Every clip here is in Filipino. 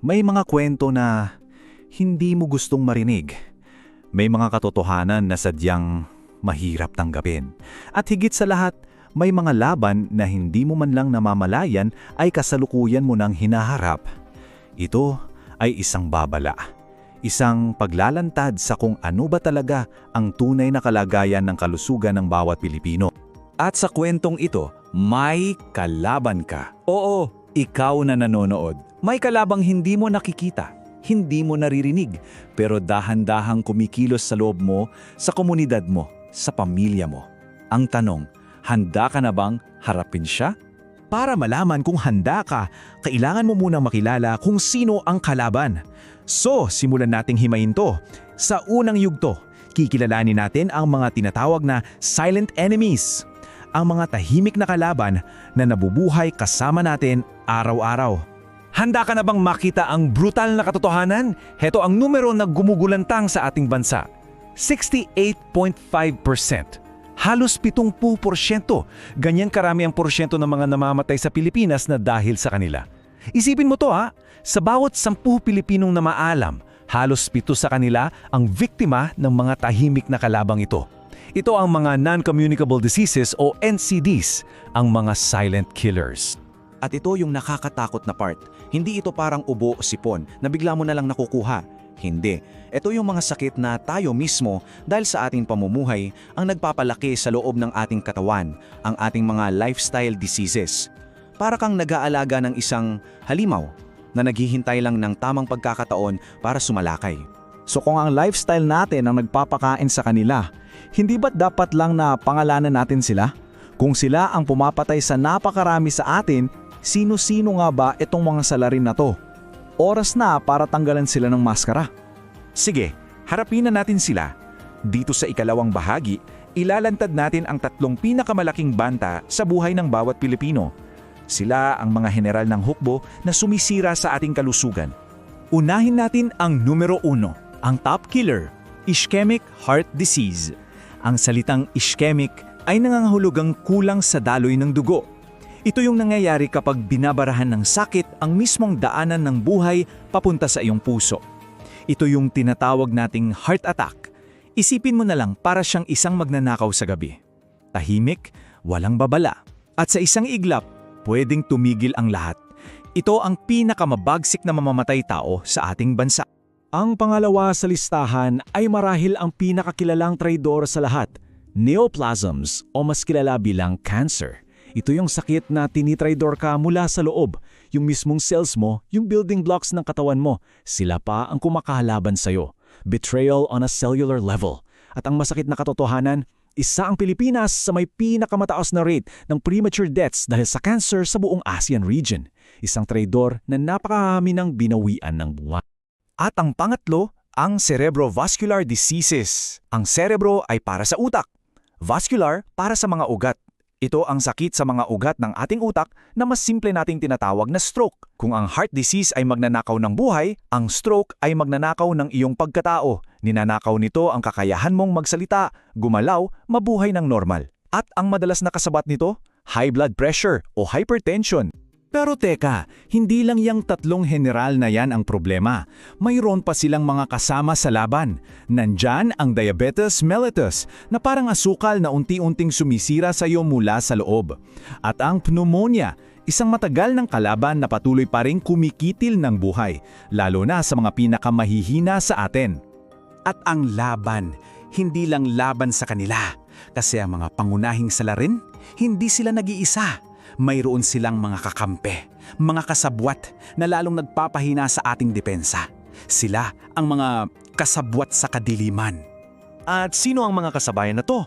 May mga kwento na hindi mo gustong marinig. May mga katotohanan na sadyang mahirap tanggapin. At higit sa lahat, may mga laban na hindi mo man lang namamalayan ay kasalukuyan mo nang hinaharap. Ito ay isang babala. Isang paglalantad sa kung ano ba talaga ang tunay na kalagayan ng kalusugan ng bawat Pilipino. At sa kwentong ito, may kalaban ka. Oo, ikaw na nanonood. May kalabang hindi mo nakikita, hindi mo naririnig, pero dahan-dahang kumikilos sa loob mo, sa komunidad mo, sa pamilya mo. Ang tanong, handa ka na bang harapin siya? Para malaman kung handa ka, kailangan mo munang makilala kung sino ang kalaban. So, simulan nating himayin to. Sa unang yugto, kikilalanin natin ang mga tinatawag na silent enemies. Ang mga tahimik na kalaban na nabubuhay kasama natin araw-araw. Handa ka na bang makita ang brutal na katotohanan? Heto ang numero na gumugulantang sa ating bansa. 68.5%. Halos 70%. Ganyan karami ang porsyento ng mga namamatay sa Pilipinas na dahil sa kanila. Isipin mo to ha, sa bawat 10 Pilipinong na maalam, halos 7 sa kanila ang biktima ng mga tahimik na kalabang ito. Ito ang mga non-communicable diseases o NCDs, ang mga silent killers. At ito yung nakakatakot na part. Hindi ito parang ubo o sipon na bigla mo na lang nakukuha. Hindi. Ito yung mga sakit na tayo mismo dahil sa ating pamumuhay ang nagpapalaki sa loob ng ating katawan, ang ating mga lifestyle diseases. Para kang nag-aalaga ng isang halimaw na naghihintay lang ng tamang pagkakataon para sumalakay. So kung ang lifestyle natin ang nagpapakain sa kanila, hindi ba't dapat lang na pangalanan natin sila? Kung sila ang pumapatay sa napakarami sa atin, sino-sino nga ba itong mga salarin na to? Oras na para tanggalan sila ng maskara. Sige, harapin na natin sila. Dito sa ikalawang bahagi, ilalantad natin ang 3 pinakamalaking banta sa buhay ng bawat Pilipino. Sila ang mga general ng hukbo na sumisira sa ating kalusugan. Unahin natin ang numero 1, ang top killer, ischemic heart disease. Ang salitang ischemic ay nangangahulugang kulang sa daloy ng dugo. Ito yung nangyayari kapag binabarahan ng sakit ang mismong daanan ng buhay papunta sa iyong puso. Ito yung tinatawag nating heart attack. Isipin mo na lang para siyang isang magnanakaw sa gabi. Tahimik, walang babala. At sa isang iglap, pwedeng tumigil ang lahat. Ito ang pinakamabagsik na mamamatay tao sa ating bansa. Ang pangalawa sa listahan ay marahil ang pinakakilalang traidor sa lahat, neoplasms o mas kilala bilang cancer. Ito yung sakit na tinitraidor ka mula sa loob. Yung mismong cells mo, yung building blocks ng katawan mo, sila pa ang kumakalaban sa'yo. Betrayal on a cellular level. At ang masakit na katotohanan, isa ang Pilipinas sa may pinakamataas na rate ng premature deaths dahil sa cancer sa buong ASEAN region. Isang traidor na napakahami ng binawian ng buwan. At ang pangatlo, ang cerebrovascular diseases. Ang cerebro ay para sa utak. Vascular para sa mga ugat. Ito ang sakit sa mga ugat ng ating utak na mas simple nating tinatawag na stroke. Kung ang heart disease ay magnanakaw ng buhay, ang stroke ay magnanakaw ng iyong pagkatao. Ninanakaw nito ang kakayahan mong magsalita, gumalaw, mabuhay ng normal. At ang madalas na kasabat nito, high blood pressure o hypertension. Pero teka, hindi lang yung 3 general na yan ang problema. Mayroon pa silang mga kasama sa laban. Nandyan ang diabetes mellitus na parang asukal na unti-unting sumisira sa iyo mula sa loob. At ang pneumonia, isang matagal ng kalaban na patuloy pa ring kumikitil ng buhay, lalo na sa mga pinakamahihina sa atin. At ang laban, hindi lang laban sa kanila. Kasi ang mga pangunahing salarin, hindi sila nag-iisa. Mayroon silang mga kakampi, mga kasabwat na lalong nagpapahina sa ating depensa. Sila ang mga kasabwat sa kadiliman. At sino ang mga kasabayan na to?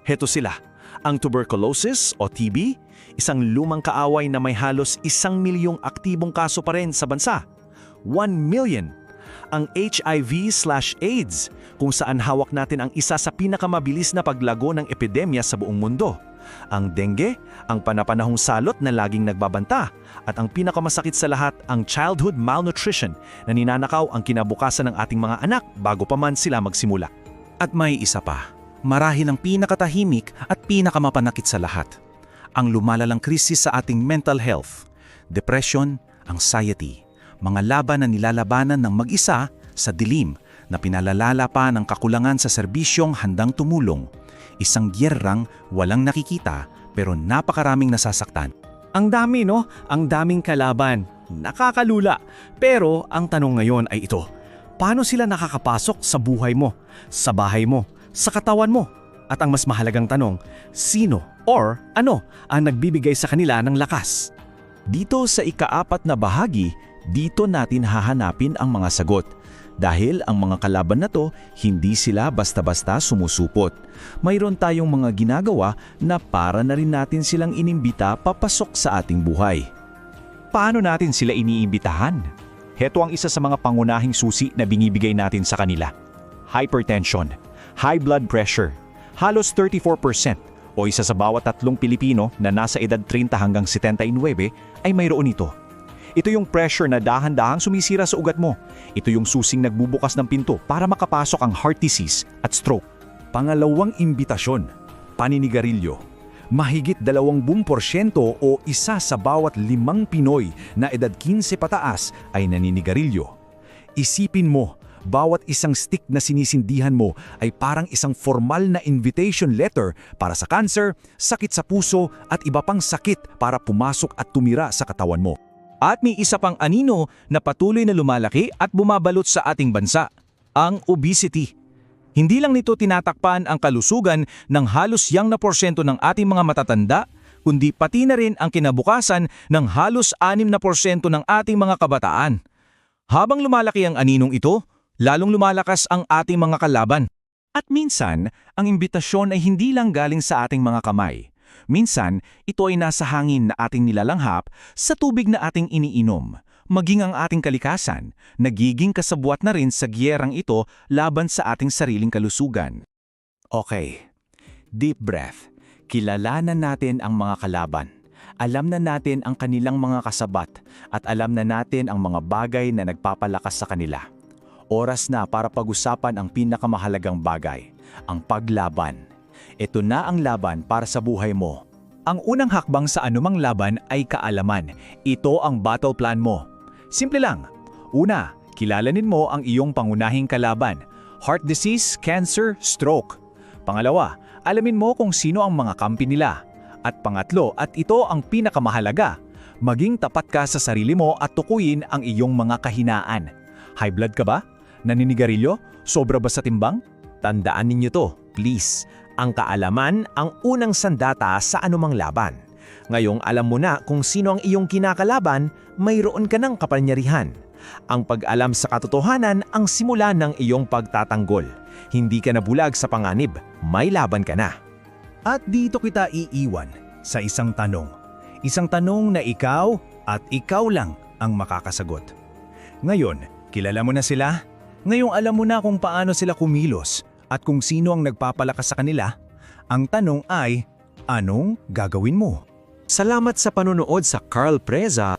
Heto sila, ang tuberculosis o TB, isang lumang kaaway na may halos 1 milyong aktibong kaso pa rin sa bansa. 1 million. Ang HIV/AIDS, kung saan hawak natin ang isa sa pinakamabilis na paglago ng epidemya sa buong mundo. Ang dengue, ang panapanahong salot na laging nagbabanta, at ang pinakamasakit sa lahat, ang childhood malnutrition na ninanakaw ang kinabukasan ng ating mga anak bago pa man sila magsimula. At may isa pa, marahil ang pinakatahimik at pinakamapanakit sa lahat, ang lumalalang krisis sa ating mental health, depression anxiety, mga laban na nilalabanan ng mag-isa sa dilim na pinalalala pa ng kakulangan sa serbisyong handang tumulong. Isang gyerang walang nakikita pero napakaraming nasasaktan. Ang dami, no? Ang daming kalaban. Nakakalula. Pero ang tanong ngayon ay ito. Paano sila nakakapasok sa buhay mo, sa bahay mo, sa katawan mo? At ang mas mahalagang tanong, sino or ano ang nagbibigay sa kanila ng lakas? Dito sa ika-4 na bahagi, dito natin hahanapin ang mga sagot. Dahil ang mga kalaban na to, hindi sila basta-basta sumusupot. Mayroon tayong mga ginagawa na para na rin natin silang inimbita papasok sa ating buhay. Paano natin sila iniimbitahan? Heto ang isa sa mga pangunahing susi na binibigay natin sa kanila. Hypertension, high blood pressure. Halos 34% o isa sa bawat 3 Pilipino na nasa edad 30 hanggang 79 ay mayroon ito. Ito yung pressure na dahan-dahang sumisira sa ugat mo. Ito yung susing nagbubukas ng pinto para makapasok ang heart disease at stroke. Pangalawang imbitasyon, paninigarilyo. Mahigit 20% o isa sa bawat 5 Pinoy na edad 15 pataas ay naninigarilyo. Isipin mo, bawat isang stick na sinisindihan mo ay parang isang formal na invitation letter para sa cancer, sakit sa puso at iba pang sakit para pumasok at tumira sa katawan mo. At may isa pang anino na patuloy na lumalaki at bumabalot sa ating bansa, ang obesity. Hindi lang nito tinatakpan ang kalusugan ng halos 9% ng ating mga matatanda, kundi pati na rin ang kinabukasan ng halos 6% ng ating mga kabataan. Habang lumalaki ang aninong ito, lalong lumalakas ang ating mga kalaban. At minsan, ang imbitasyon ay hindi lang galing sa ating mga kamay. Minsan, ito ay nasa hangin na ating nilalanghap sa tubig na ating iniinom. Maging ang ating kalikasan, nagiging kasabwat na rin sa giyerang ito laban sa ating sariling kalusugan. Okay, deep breath. Kilalanan natin ang mga kalaban. Alam na natin ang kanilang mga kasabat at alam na natin ang mga bagay na nagpapalakas sa kanila. Oras na para pag-usapan ang pinakamahalagang bagay, ang paglaban. Ito na ang laban para sa buhay mo. Ang unang hakbang sa anumang laban ay kaalaman. Ito ang battle plan mo. Simple lang. Una, kilalanin mo ang iyong pangunahing kalaban. Heart disease, cancer, stroke. Pangalawa, alamin mo kung sino ang mga kampi nila. At pangatlo, at ito ang pinakamahalaga, maging tapat ka sa sarili mo at tukuyin ang iyong mga kahinaan. High blood ka ba? Naninigarilyo? Sobra ba sa timbang? Tandaan ninyo to, please. Ang kaalaman ang unang sandata sa anumang laban. Ngayong alam mo na kung sino ang iyong kinakalaban, mayroon ka ng kapangyarihan. Ang pag-alam sa katotohanan ang simula ng iyong pagtatanggol. Hindi ka na bulag sa panganib, may laban ka na. At dito kita iiwan sa isang tanong. Isang tanong na ikaw at ikaw lang ang makakasagot. Ngayon, kilala mo na sila? Ngayong alam mo na kung paano sila kumilos at kung sino ang nagpapalakas sa kanila, ang tanong ay, anong gagawin mo? Salamat sa panonood sa Carl Preza